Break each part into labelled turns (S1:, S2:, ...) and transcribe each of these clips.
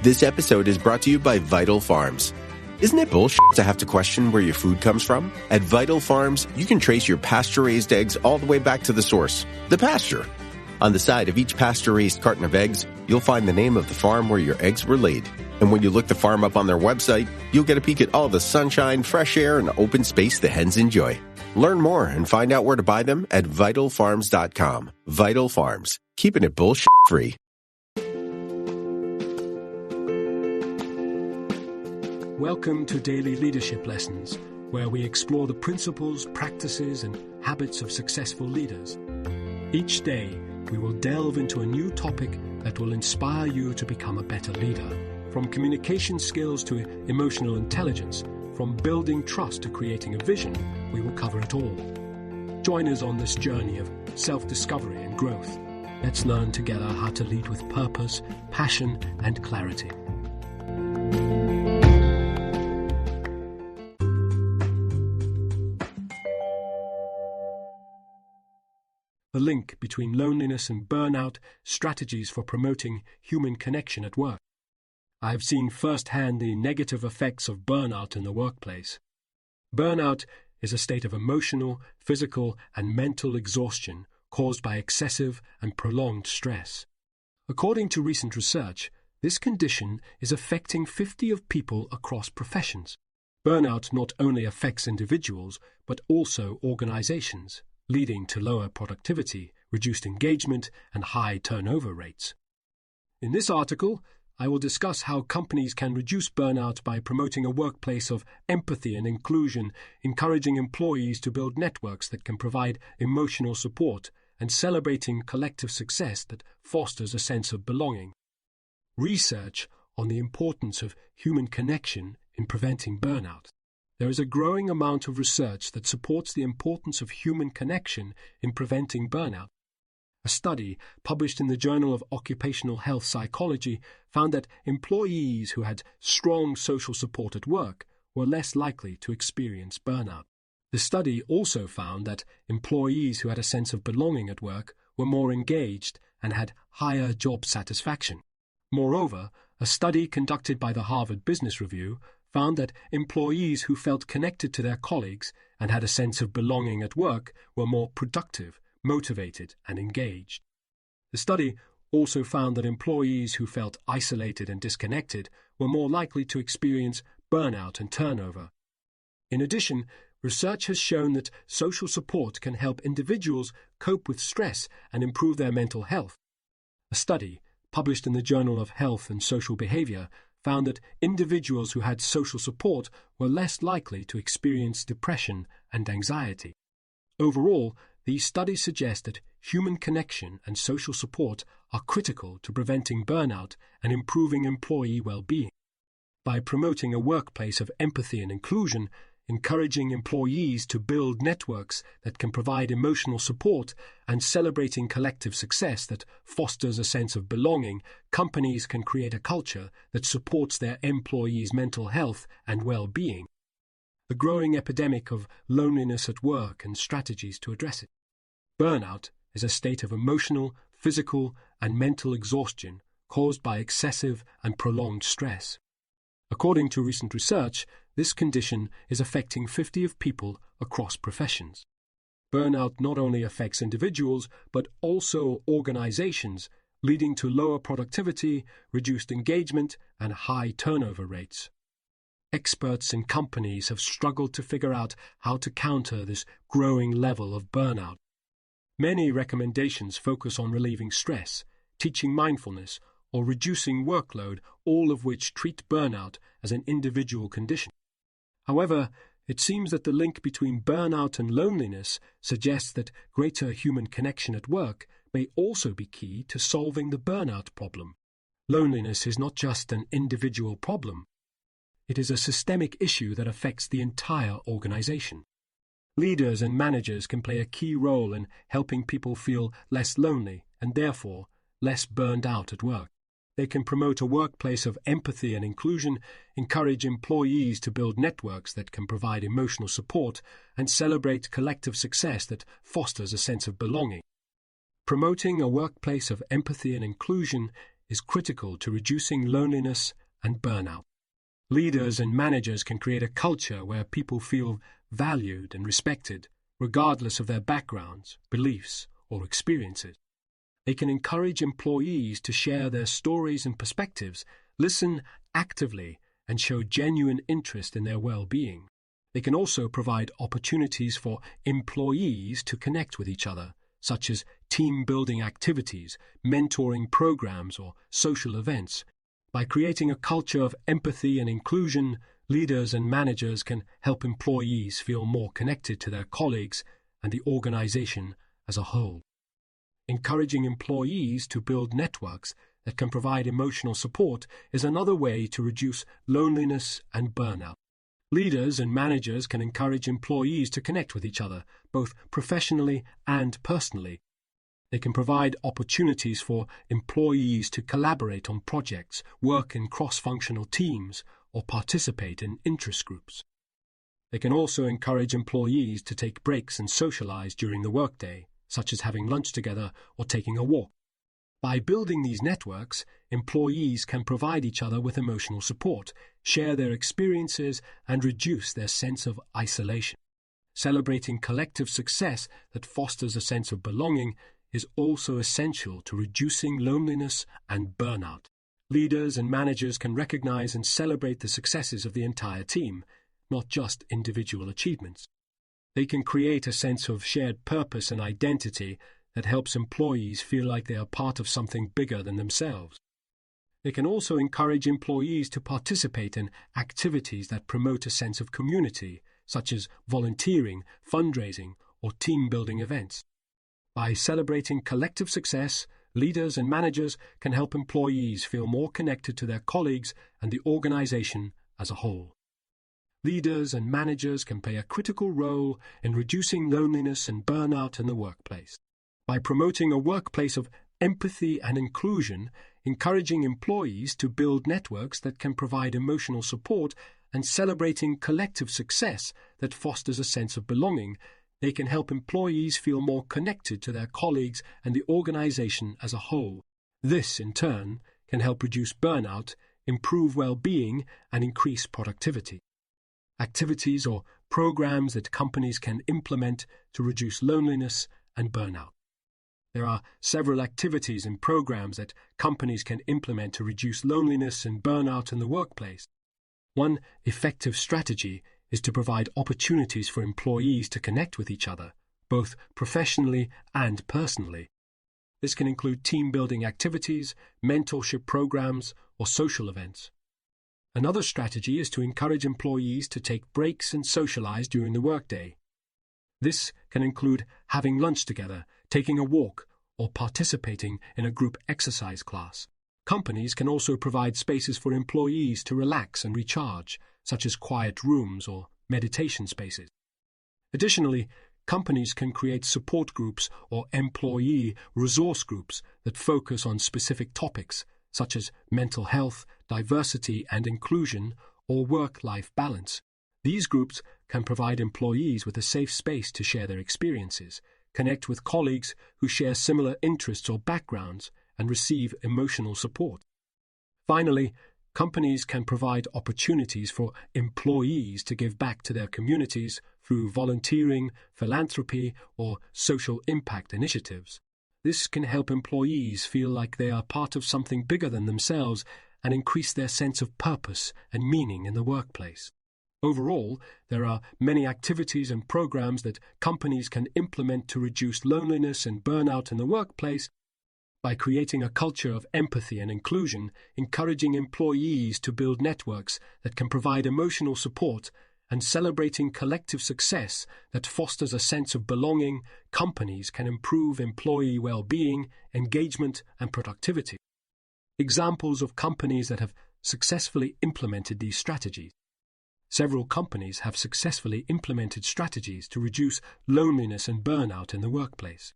S1: This episode is brought to you by Vital Farms. Isn't it bullshit to have to question where your food comes from? At Vital Farms, you can trace your pasture-raised eggs all the way back to the source, the pasture. On the side of each pasture-raised carton of eggs, you'll find the name of the farm where your eggs were laid. And when you look the farm up on their website, you'll get a peek at all the sunshine, fresh air, and open space the hens enjoy. Learn more and find out where to buy them at vitalfarms.com. Vital Farms, keeping it bullshit-free.
S2: Welcome to Daily Leadership Lessons, where we explore the principles, practices, and habits of successful leaders. Each day, we will delve into a new topic that will inspire you to become a better leader. From communication skills to emotional intelligence, from building trust to creating a vision, we will cover it all. Join us on this journey of self-discovery and growth. Let's learn together how to lead with purpose, passion, and clarity. The link between loneliness and burnout, strategies for promoting human connection at work. I have seen firsthand the negative effects of burnout in the workplace. Burnout is a state of emotional, physical, and mental exhaustion caused by excessive and prolonged stress. According to recent research, this condition is affecting 50% of people across professions. Burnout not only affects individuals, but also organizations, leading to lower productivity, reduced engagement, and high turnover rates. In this article, I will discuss how companies can reduce burnout by promoting a workplace of empathy and inclusion, encouraging employees to build networks that can provide emotional support, and celebrating collective success that fosters a sense of belonging. Research on the importance of human connection in preventing burnout. There is a growing amount of research that supports the importance of human connection in preventing burnout. A study published in the Journal of Occupational Health Psychology found that employees who had strong social support at work were less likely to experience burnout. The study also found that employees who had a sense of belonging at work were more engaged and had higher job satisfaction. Moreover, a study conducted by the Harvard Business Review found that employees who felt connected to their colleagues and had a sense of belonging at work were more productive, motivated, and engaged. The study also found that employees who felt isolated and disconnected were more likely to experience burnout and turnover. In addition, research has shown that social support can help individuals cope with stress and improve their mental health. A study published in the Journal of Health and Social Behavior found that individuals who had social support were less likely to experience depression and anxiety. Overall, these studies suggest that human connection and social support are critical to preventing burnout and improving employee well-being. By promoting a workplace of empathy and inclusion, encouraging employees to build networks that can provide emotional support, and celebrating collective success that fosters a sense of belonging, companies can create a culture that supports their employees' mental health and well-being. The growing epidemic of loneliness at work and strategies to address it. Burnout is a state of emotional, physical, and mental exhaustion caused by excessive and prolonged stress. According to recent research, this condition is affecting 50% of people across professions. Burnout not only affects individuals, but also organizations, leading to lower productivity, reduced engagement, and high turnover rates. Experts in companies have struggled to figure out how to counter this growing level of burnout. Many recommendations focus on relieving stress, teaching mindfulness, or reducing workload, all of which treat burnout as an individual condition. However, it seems that the link between burnout and loneliness suggests that greater human connection at work may also be key to solving the burnout problem. Loneliness is not just an individual problem. It is a systemic issue that affects the entire organization. Leaders and managers can play a key role in helping people feel less lonely and therefore less burned out at work. They can promote a workplace of empathy and inclusion, encourage employees to build networks that can provide emotional support, and celebrate collective success that fosters a sense of belonging. Promoting a workplace of empathy and inclusion is critical to reducing loneliness and burnout. Leaders and managers can create a culture where people feel valued and respected, regardless of their backgrounds, beliefs, or experiences. They can encourage employees to share their stories and perspectives, listen actively, and show genuine interest in their well-being. They can also provide opportunities for employees to connect with each other, such as team-building activities, mentoring programs, or social events. By creating a culture of empathy and inclusion, leaders and managers can help employees feel more connected to their colleagues and the organization as a whole. Encouraging employees to build networks that can provide emotional support is another way to reduce loneliness and burnout. Leaders and managers can encourage employees to connect with each other, both professionally and personally. They can provide opportunities for employees to collaborate on projects, work in cross-functional teams, or participate in interest groups. They can also encourage employees to take breaks and socialize during the workday, such as having lunch together or taking a walk. By building these networks, employees can provide each other with emotional support, share their experiences, and reduce their sense of isolation. Celebrating collective success that fosters a sense of belonging is also essential to reducing loneliness and burnout. Leaders and managers can recognize and celebrate the successes of the entire team, not just individual achievements. They can create a sense of shared purpose and identity that helps employees feel like they are part of something bigger than themselves. They can also encourage employees to participate in activities that promote a sense of community, such as volunteering, fundraising, or team-building events. By celebrating collective success, leaders and managers can help employees feel more connected to their colleagues and the organization as a whole. Leaders and managers can play a critical role in reducing loneliness and burnout in the workplace. By promoting a workplace of empathy and inclusion, encouraging employees to build networks that can provide emotional support, and celebrating collective success that fosters a sense of belonging, they can help employees feel more connected to their colleagues and the organization as a whole. This, in turn, can help reduce burnout, improve well-being, and increase productivity. Activities or programs that companies can implement to reduce loneliness and burnout. There are several activities and programs that companies can implement to reduce loneliness and burnout in the workplace. One effective strategy is to provide opportunities for employees to connect with each other, both professionally and personally. This can include team-building activities, mentorship programs, or social events. Another strategy is to encourage employees to take breaks and socialize during the workday. This can include having lunch together, taking a walk, or participating in a group exercise class. Companies can also provide spaces for employees to relax and recharge, such as quiet rooms or meditation spaces. Additionally, companies can create support groups or employee resource groups that focus on specific topics, such as mental health, diversity and inclusion, or work-life balance. These groups can provide employees with a safe space to share their experiences, connect with colleagues who share similar interests or backgrounds, and receive emotional support. Finally, companies can provide opportunities for employees to give back to their communities through volunteering, philanthropy, or social impact initiatives. This can help employees feel like they are part of something bigger than themselves and increase their sense of purpose and meaning in the workplace. Overall, there are many activities and programs that companies can implement to reduce loneliness and burnout in the workplace. By creating a culture of empathy and inclusion, encouraging employees to build networks that can provide emotional support, and celebrating collective success that fosters a sense of belonging, companies can improve employee well-being, engagement, and productivity. Examples of companies that have successfully implemented these strategies. Several companies have successfully implemented strategies to reduce loneliness and burnout in the workplace.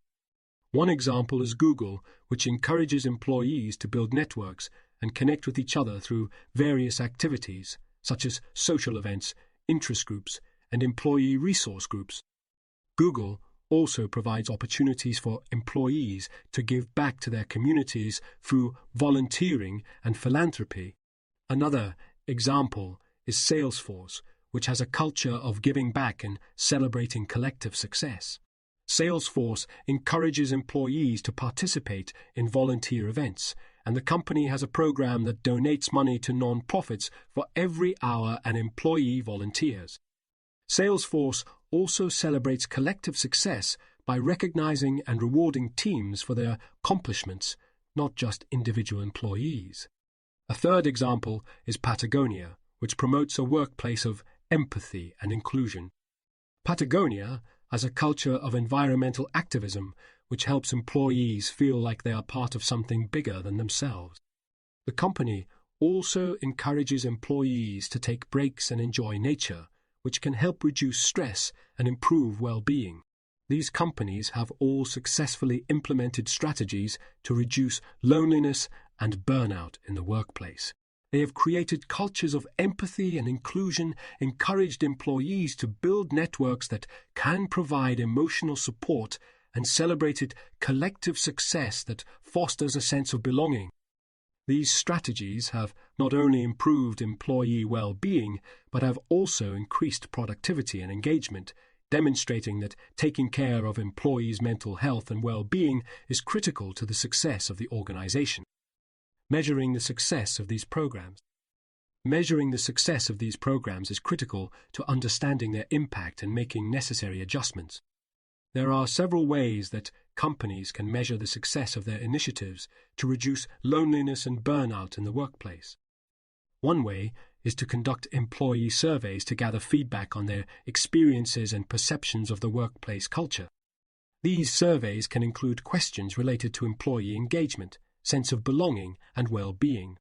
S2: One example is Google, which encourages employees to build networks and connect with each other through various activities, such as social events, interest groups, and employee resource groups. Google also provides opportunities for employees to give back to their communities through volunteering and philanthropy. Another example is Salesforce, which has a culture of giving back and celebrating collective success. Salesforce encourages employees to participate in volunteer events, and the company has a program that donates money to non-profits for every hour an employee volunteers. Salesforce also celebrates collective success by recognizing and rewarding teams for their accomplishments, not just individual employees. A third example is Patagonia, which promotes a workplace of empathy and inclusion. Patagonia has a culture of environmental activism which helps employees feel like they are part of something bigger than themselves. The company also encourages employees to take breaks and enjoy nature, which can help reduce stress and improve well-being. These companies have all successfully implemented strategies to reduce loneliness and burnout in the workplace. They have created cultures of empathy and inclusion, encouraged employees to build networks that can provide emotional support, and celebrated collective success that fosters a sense of belonging. These strategies have not only improved employee well-being, but have also increased productivity and engagement, demonstrating that taking care of employees' mental health and well-being is critical to the success of the organization. Measuring the success of these programs. Measuring the success of these programs is critical to understanding their impact and making necessary adjustments. There are several ways that companies can measure the success of their initiatives to reduce loneliness and burnout in the workplace. One way is to conduct employee surveys to gather feedback on their experiences and perceptions of the workplace culture. These surveys can include questions related to employee engagement, sense of belonging, and well-being.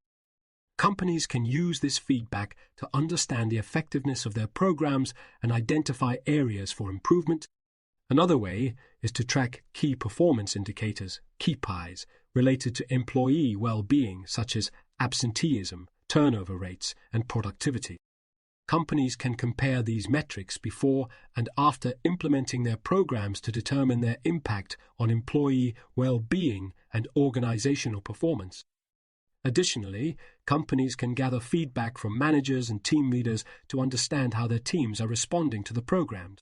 S2: Companies can use this feedback to understand the effectiveness of their programs and identify areas for improvement. Another way is to track key performance indicators, KPIs, related to employee well-being, such as absenteeism, turnover rates, and productivity. Companies can compare these metrics before and after implementing their programs to determine their impact on employee well-being and organizational performance. Additionally, companies can gather feedback from managers and team leaders to understand how their teams are responding to the programs.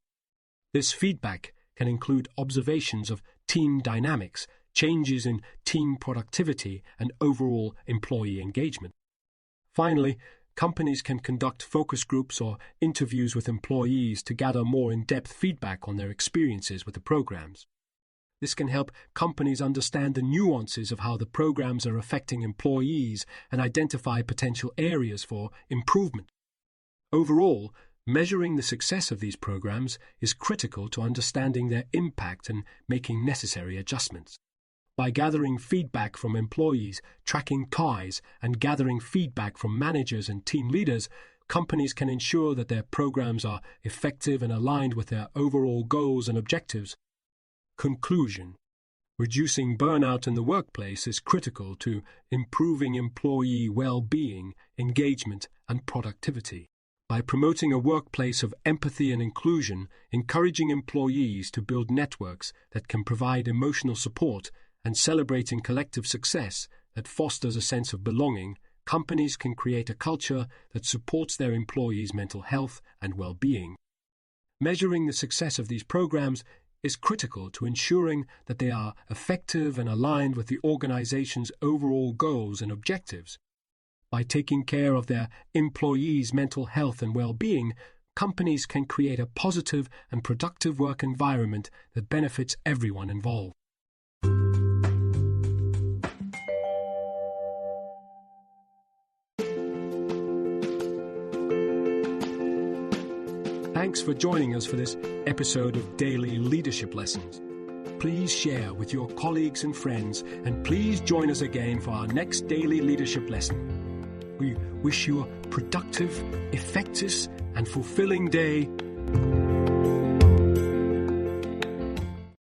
S2: This feedback can include observations of team dynamics, changes in team productivity, and overall employee engagement. Finally, companies can conduct focus groups or interviews with employees to gather more in-depth feedback on their experiences with the programs. This can help companies understand the nuances of how the programs are affecting employees and identify potential areas for improvement. Overall, measuring the success of these programs is critical to understanding their impact and making necessary adjustments. By gathering feedback from employees, tracking KPIs, and gathering feedback from managers and team leaders, companies can ensure that their programs are effective and aligned with their overall goals and objectives. Conclusion: reducing burnout in the workplace is critical to improving employee well-being, engagement, and productivity. By promoting a workplace of empathy and inclusion, encouraging employees to build networks that can provide emotional support, and celebrating collective success that fosters a sense of belonging, companies can create a culture that supports their employees' mental health and well-being. Measuring the success of these programs is critical to ensuring that they are effective and aligned with the organization's overall goals and objectives. By taking care of their employees' mental health and well-being, companies can create a positive and productive work environment that benefits everyone involved. Thanks for joining us for this episode of Daily Leadership Lessons. Please share with your colleagues and friends, and please join us again for our next Daily Leadership Lesson. We wish you a productive, effective, and fulfilling day.